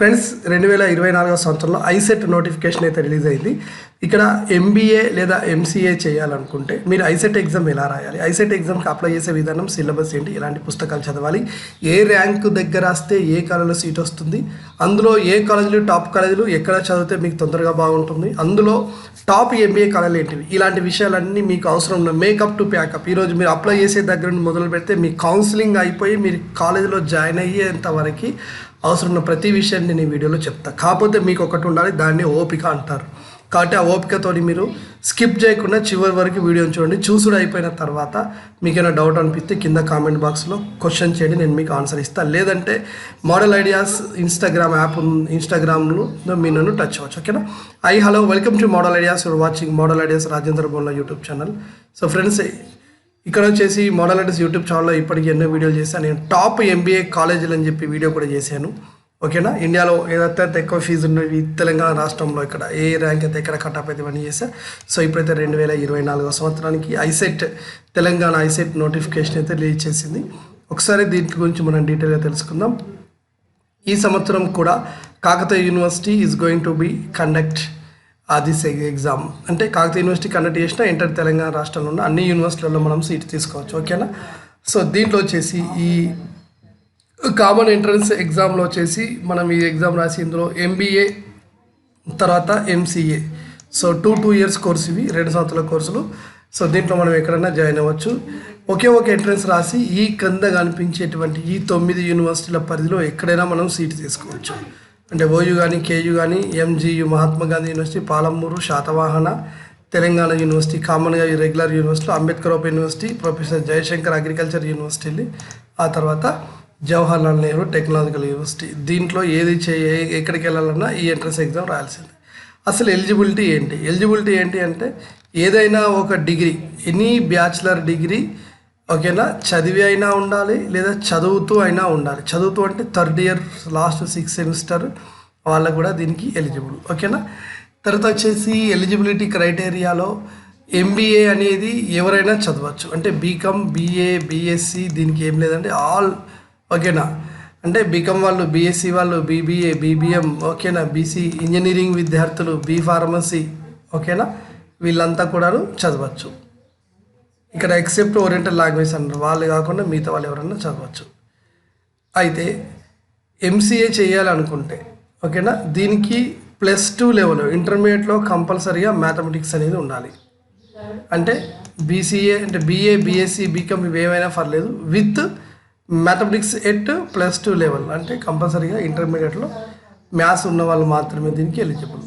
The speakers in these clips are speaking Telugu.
ఫ్రెండ్స్ 2024 సంవత్సరంలో ఐసెట్ నోటిఫికేషన్ అయితే రిలీజ్ అయింది. ఇక్కడ ఎంబీఏ లేదా ఎంసీఏ చేయాలనుకుంటే మీరు ఐసెట్ ఎగ్జామ్ ఎలా రాయాలి, ఐసెట్ ఎగ్జామ్కి అప్లై చేసే విధానం, సిలబస్ ఏంటి, ఎలాంటి పుస్తకాలు చదవాలి, ఏ ర్యాంకు దగ్గర వస్తే ఏ కాలేజీలో సీట్ వస్తుంది, అందులో ఏ కాలేజీలు టాప్ కాలేజీలు ఎక్కడ చదివితే మీకు తొందరగా బాగుంటుంది, అందులో టాప్ ఎంబీఏ కాలేజీలు ఏంటివి, ఇలాంటి విషయాలన్నీ మీకు అవసరం ఉన్న మేకప్ టు ప్యాకప్. ఈరోజు మీరు అప్లై చేసే దగ్గర నుండి మొదలు పెడితే మీ కౌన్సిలింగ్ అయిపోయి మీరు కాలేజీలో జాయిన్ అయ్యేంత వరకు అవసరం ఉన్న ప్రతి విషయాన్ని నేను ఈ వీడియోలో చెప్తాను. కాకపోతే మీకు ఒకటి ఉండాలి, దాన్ని ఓపిక అంటారు. కాబట్టి ఆ ఓపికతో మీరు స్కిప్ చేయకుండా చివరి వరకు వీడియోని చూడండి. చూసుడు అయిపోయిన తర్వాత మీకు ఏమైనా డౌట్ అనిపిస్తే కింద కామెంట్ బాక్స్లో క్వశ్చన్ చేయండి, నేను మీకు ఆన్సర్ ఇస్తాను. లేదంటే మోడల్ ఐడియాస్ ఇన్స్టాగ్రామ్ యాప్ ఇన్స్టాగ్రామ్లో మీరు నన్ను టచ్ అవ్వచ్చు. ఓకేనా? Hello, welcome to model ideas. You're watching model ideas Rajendra Bonla YouTube channel. So friends, ఇక్కడ వచ్చేసి మోడల్ ఐడియాస్ యూట్యూబ్ ఛానల్లో ఇప్పటికీ ఎన్నో వీడియోలు చేశాను. నేను టాప్ ఎంబీఏ కాలేజీలు అని చెప్పి వీడియో కూడా చేశాను. ఓకేనా? ఇండియాలో ఏదైతే ఎక్కువ ఫీజు ఉన్నవి తెలంగాణ రాష్ట్రంలో ఇక్కడ ఏ ర్యాంక్ అయితే ఎక్కడ కట్ ఆఫ్ అయితే ఇవన్నీ చేశాను. సో ఇప్పుడైతే 2024 సంవత్సరానికి ఐసెట్ తెలంగాణ ఐసెట్ నోటిఫికేషన్ అయితే రిలీజ్ చేసింది. ఒకసారి దీని గురించి మనం డీటెయిల్గా తెలుసుకుందాం. ఈ సంవత్సరం కూడా Kakatiya university is going to be conduct this exam. అంటే కాకతీయ యూనివర్సిటీ కండక్ట్ చేసిన ఇంటర్ తెలంగాణ రాష్ట్రంలో ఉన్న అన్ని యూనివర్సిటీలలో మనం సీట్ తీసుకోవచ్చు. ఓకేనా? సో దీంట్లో వచ్చేసి ఈ కామన్ ఎంట్రన్స్ ఎగ్జామ్లో వచ్చేసి మనం ఈ ఎగ్జామ్ రాసి ఇందులో ఎంబీఏ తర్వాత MCA, so two years course, ఇవి 2 సంవత్సరాల కోర్సులు. సో దీంట్లో మనం ఎక్కడైనా జాయిన్ అవ్వచ్చు. ఒక ఎంట్రన్స్ రాసి ఈ కింద కనిపించేటువంటి ఈ 9 యూనివర్సిటీల పరిధిలో ఎక్కడైనా మనం సీట్ తీసుకోవచ్చు. అంటే ఓయూ కానీ, కేయూ కానీ, MGU Mahatma Gandhi university, Palamuru, Satavahana, Telangana university, కామన్గా regular university, Ambedkar open university, professor Jayashankar agriculture university, ఆ తర్వాత జవహర్లాల్ నెహ్రూ టెక్నాలజికల్ యూనివర్సిటీ. దీంట్లో ఎక్కడికి వెళ్ళాలన్నా ఈ ఎంట్రన్స్ ఎగ్జామ్ రాయాల్సిందే. అసలు ఎలిజిబిలిటీ ఏంటి అంటే ఏదైనా ఒక డిగ్రీ, ఎనీ బ్యాచిలర్ డిగ్రీ, ఓకేనా, చదివి అయినా ఉండాలి లేదా చదువుతూ అయినా ఉండాలి. చదువుతూ అంటే 3rd year last 6th semester వాళ్ళకు కూడా దీనికి ఎలిజిబుల్. ఓకేనా? తర్వాత వచ్చేసి ఎలిజిబిలిటీ క్రైటీరియాలో ఎంబీఏ అనేది ఎవరైనా చదవచ్చు. అంటే బీకామ్, బీఏ, బీఎస్సీ దీనికి ఏం లేదంటే ఆల్. ఓకేనా? అంటే బీకామ్ వాళ్ళు, బీఎస్సీ వాళ్ళు, బీబీఏ, బీబీఎం, ఓకేనా, బీసీ ఇంజనీరింగ్ విద్యార్థులు, బీ ఫార్మసీ, ఓకేనా, వీళ్ళంతా కూడా చదవచ్చు. ఇక్కడ ఎక్సెప్ట్ ఓరియంటల్ లాంగ్వేజ్ అంటారు, వాళ్ళు కాకుండా మిగతా వాళ్ళు ఎవరైనా చదవచ్చు. అయితే ఎంసీఏ చేయాలనుకుంటే, ఓకేనా, దీనికి +2 లెవెల్ ఇంటర్మీడియట్లో కంపల్సరీగా మ్యాథమెటిక్స్ అనేది ఉండాలి. అంటే బీసీఏ అంటే బీఏ, బీఎస్సీ, బీకామ్ ఇవి ఏమైనా పర్లేదు, విత్ మ్యాథమెటిక్స్ ఎట్ +2 లెవెల్. అంటే కంపల్సరీగా ఇంటర్మీడియట్లో మ్యాథ్స్ ఉన్న వాళ్ళు మాత్రమే దీనికి ఎలిజిబుల్.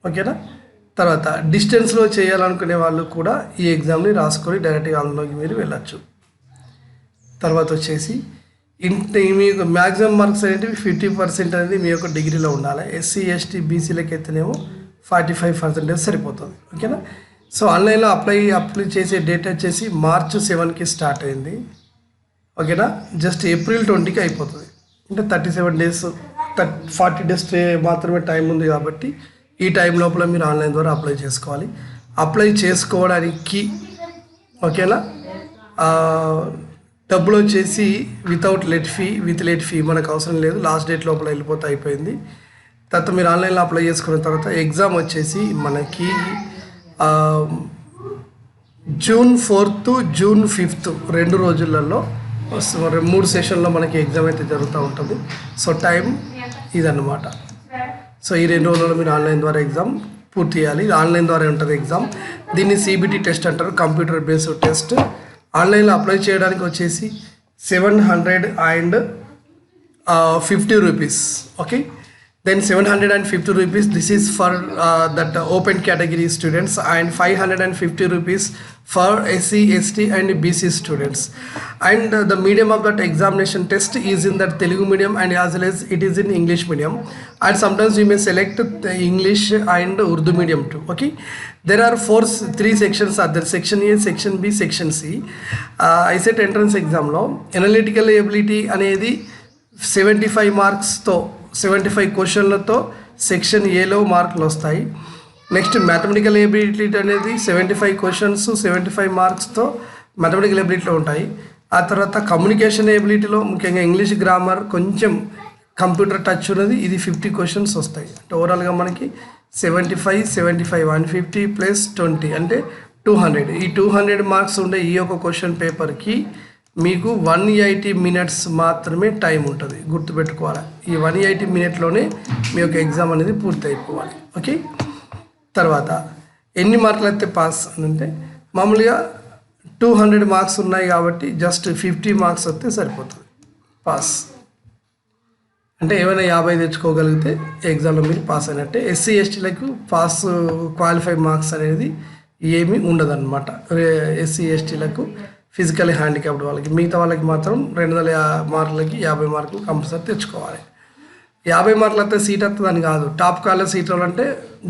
ఓకేనా? తర్వాత డిస్టెన్స్లో చేయాలనుకునే వాళ్ళు కూడా ఈ ఎగ్జామ్ని రాసుకొని డైరెక్ట్గా అందులోకి మీరు వెళ్ళచ్చు. తర్వాత వచ్చేసి మీకు మ్యాక్సిమం మార్క్స్ అనేవి 50% అనేది మీ యొక్క డిగ్రీలో ఉండాలి. ఎస్సీ, ఎస్టీ, బీసీలకి అయితేనేమో 45% సరిపోతుంది. ఓకేనా? సో ఆన్లైన్లో అప్లై చేసే డేట్ వచ్చేసి March 7కి స్టార్ట్ అయింది. ఓకేనా? జస్ట్ April 20కి అయిపోతుంది. అంటే 37 డేస్ 40 డేస్ మాత్రమే టైం ఉంది. కాబట్టి ఈ టైం లోపల మీరు ఆన్లైన్ ద్వారా అప్లై చేసుకోవాలి. అప్లై చేసుకోవడానికి, ఓకేనా, డబ్బులు వచ్చేసి విత్ లేట్ ఫీ మనకు అవసరం లేదు. లాస్ట్ డేట్ లోపల వెళ్ళిపోతే అయిపోయింది. తర్వాత మీరు ఆన్లైన్లో అప్లై చేసుకున్న తర్వాత ఎగ్జామ్ వచ్చేసి మనకి June 4th, June 5th 2 రోజులలో 3 సెషన్లో మనకి ఎగ్జామ్ అయితే జరుగుతూ ఉంటుంది. సో టైం ఇదన్నమాట. సో ఈ 2 రోజుల్లో మీరు ఆన్లైన్ ద్వారా ఎగ్జామ్ పూర్తి చేయాలి. ఇది ఆన్లైన్ ద్వారా ఉంటుంది ఎగ్జామ్. దీన్ని CBT టెస్ట్ అంటారు, కంప్యూటర్ బేస్డ్ టెస్ట్. ఆన్లైన్లో అప్లై చేయడానికి వచ్చేసి 750 rupees. Okay, then 750 rupees, this is for that open category students, and 550 rupees for SC, ST and BC students. And the medium of that examination test is in that Telugu medium, and as well as it is in English medium, and sometimes you may select the English and Urdu medium too. Okay, there are 3 sections are there: section A, section B, section C. ICET entrance exam lo analytical ability అనేది 75 మార్క్స్తో 75 క్వశ్చన్లతో సెక్షన్ ఏలో మార్కులు వస్తాయి. నెక్స్ట్ మ్యాథమెటికల్ ఎబిలిటీ అనేది 75 క్వశ్చన్స్ 75 మార్క్స్తో మ్యాథమెటికల్ ఎబిలిటీలో ఉంటాయి. ఆ తర్వాత కమ్యూనికేషన్ ఎబిలిటీలో ముఖ్యంగా ఇంగ్లీష్ గ్రామర్ కొంచెం కంప్యూటర్ టచ్ ఉన్నది, ఇది 50 క్వశ్చన్స్ వస్తాయి. అంటే ఓవరాల్గా మనకి 75, 75 150 ప్లస్ 20 అంటే 200. ఈ 200 మార్క్స్ ఉండే ఈ యొక్క క్వశ్చన్ పేపర్కి మీకు 180 మినిట్స్ మాత్రమే టైం ఉంటుంది. గుర్తుపెట్టుకోవాలి, ఈ 180 మినిట్లోనే మీ యొక్క ఎగ్జామ్ అనేది పూర్తి అయిపోవాలి. ఓకే, తర్వాత ఎన్ని మార్కులు అయితే పాస్ అని అంటే మామూలుగా 200 మార్క్స్ ఉన్నాయి కాబట్టి జస్ట్ 50 మార్క్స్ వస్తే సరిపోతుంది పాస్. అంటే ఏమైనా 50 తెచ్చుకోగలిగితే ఎగ్జామ్లో మీరు పాస్ అయినట్టే. ఎస్సీ ఎస్టీలకు పాస్ క్వాలిఫై మార్క్స్ అనేది ఏమీ ఉండదన్నమాట. ఎస్సీ ఎస్టీలకు ఫిజికల్ హ్యాండిక్యాప్డ్ వాళ్ళకి, మిగతా వాళ్ళకి మాత్రం 200 మార్కులకి 50 మార్కులు కంపల్సరీ తెచ్చుకోవాలి. 50 మార్కులు అయితే సీట్ వస్తుందని కాదు, టాప్ కాలేజ్ సీట్ అంటే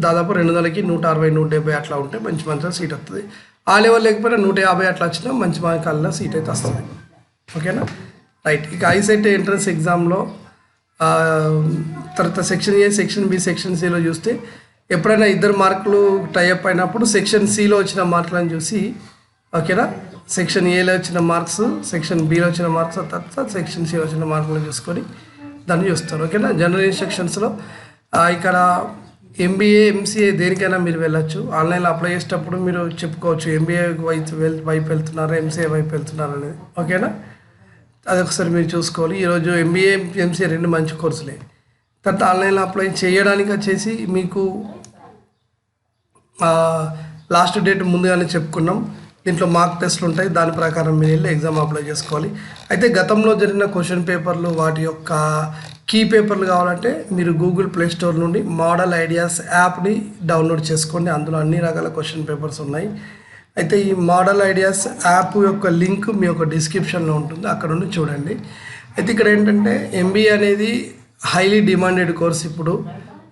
దాదాపు 200కి 160, 170 అట్లా ఉంటే మంచి మంచిగా సీట్ వస్తుంది. ఆ లెవెల్ లేకపోయినా 150 అట్లా వచ్చినా మంచి కాలేజ్లో సీట్ అయితే వస్తుంది. ఓకేనా, రైట్. ఇక ఐసెట్ ఎంట్రన్స్ ఎగ్జామ్లో తర్వాత section A, section B, section సిలో చూస్తే ఎప్పుడైనా 2 మార్కులు టైఅప్ అయినప్పుడు సెక్షన్ సిలో వచ్చిన మార్కులను చూసి, ఓకేనా, సెక్షన్ ఏలో వచ్చిన మార్క్స్, సెక్షన్ బిలో వచ్చిన మార్క్స్, తర్వాత సెక్షన్ సిలో వచ్చిన మార్కులను చూసుకొని దాన్ని చూస్తారు. ఓకేనా, జనరల్ ఇన్స్ట్రక్షన్స్లో ఇక్కడ ఎంబీఏ, ఎంసీఏ దేనికైనా మీరు వెళ్ళచ్చు. ఆన్లైన్లో అప్లై చేసేటప్పుడు మీరు చెప్పుకోవచ్చు ఎంబీఏ వైపు వెళ్తున్నారా, ఎంసీఏ వైపు వెళ్తున్నారా అనేది. ఓకేనా, అదొకసారి మీరు చూసుకోవాలి. ఈరోజు ఎంబీఏ, ఎంసీఏ 2 మంచి కోర్సులే. తర్వాత ఆన్లైన్లో అప్లై చేయడానికి వచ్చేసి మీకు లాస్ట్ డేట్ ముందుగానే చెప్పుకున్నాం. దీంట్లో మార్క్ టెస్ట్లు ఉంటాయి, దాని ప్రకారం మీరు వెళ్ళి ఎగ్జామ్ అప్లై చేసుకోవాలి. అయితే గతంలో జరిగిన క్వశ్చన్ పేపర్లు, వాటి యొక్క కీ పేపర్లు కావాలంటే మీరు గూగుల్ ప్లే స్టోర్ నుండి మోడల్ ఐడియాస్ యాప్ని డౌన్లోడ్ చేసుకోండి. అందులో అన్ని రకాల క్వశ్చన్ పేపర్స్ ఉన్నాయి. అయితే ఈ మోడల్ ఐడియాస్ యాప్ యొక్క లింక్ మీ యొక్క డిస్క్రిప్షన్లో ఉంటుంది, అక్కడ నుండి చూడండి. అయితే ఇక్కడ ఏంటంటే ఎంబీఏ అనేది హైలీ డిమాండెడ్ కోర్స్ ఇప్పుడు,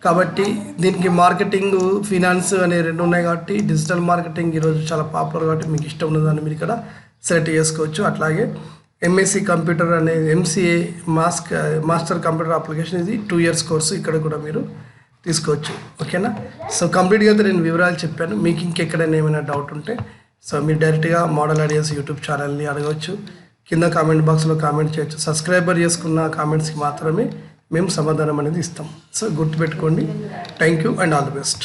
కాబట్టి దీనికి మార్కెటింగ్, ఫినాన్స్ అనే 2 ఉన్నాయి కాబట్టి డిజిటల్ మార్కెటింగ్ ఈరోజు చాలా పాపులర్ కాబట్టి మీకు ఇష్టం ఉన్నదాన్ని మీరు ఇక్కడ సెలెక్ట్ చేసుకోవచ్చు. అట్లాగే ఎంఎస్సి కంప్యూటర్ అనేది ఎంసీఏ మాస్టర్ కంప్యూటర్ అప్లికేషన్, ఇది 2 ఇయర్స్ కోర్సు, ఇక్కడ కూడా మీరు తీసుకోవచ్చు. ఓకేనా, సో కంప్లీట్గా అయితే నేను వివరాలు చెప్పాను. మీకు ఇంకెక్కడైనా ఏమైనా డౌట్ ఉంటే సో మీరు డైరెక్ట్గా మోడల్ ఐడియాస్ యూట్యూబ్ ఛానల్ని అడగవచ్చు, కింద కామెంట్ బాక్స్లో కామెంట్ చేయొచ్చు. సబ్స్క్రైబర్ చేసుకున్న కామెంట్స్కి మాత్రమే మేము సమాధానం అనేది ఇస్తాం. సో గుర్తుపెట్టుకోండి. Thank you and all the best.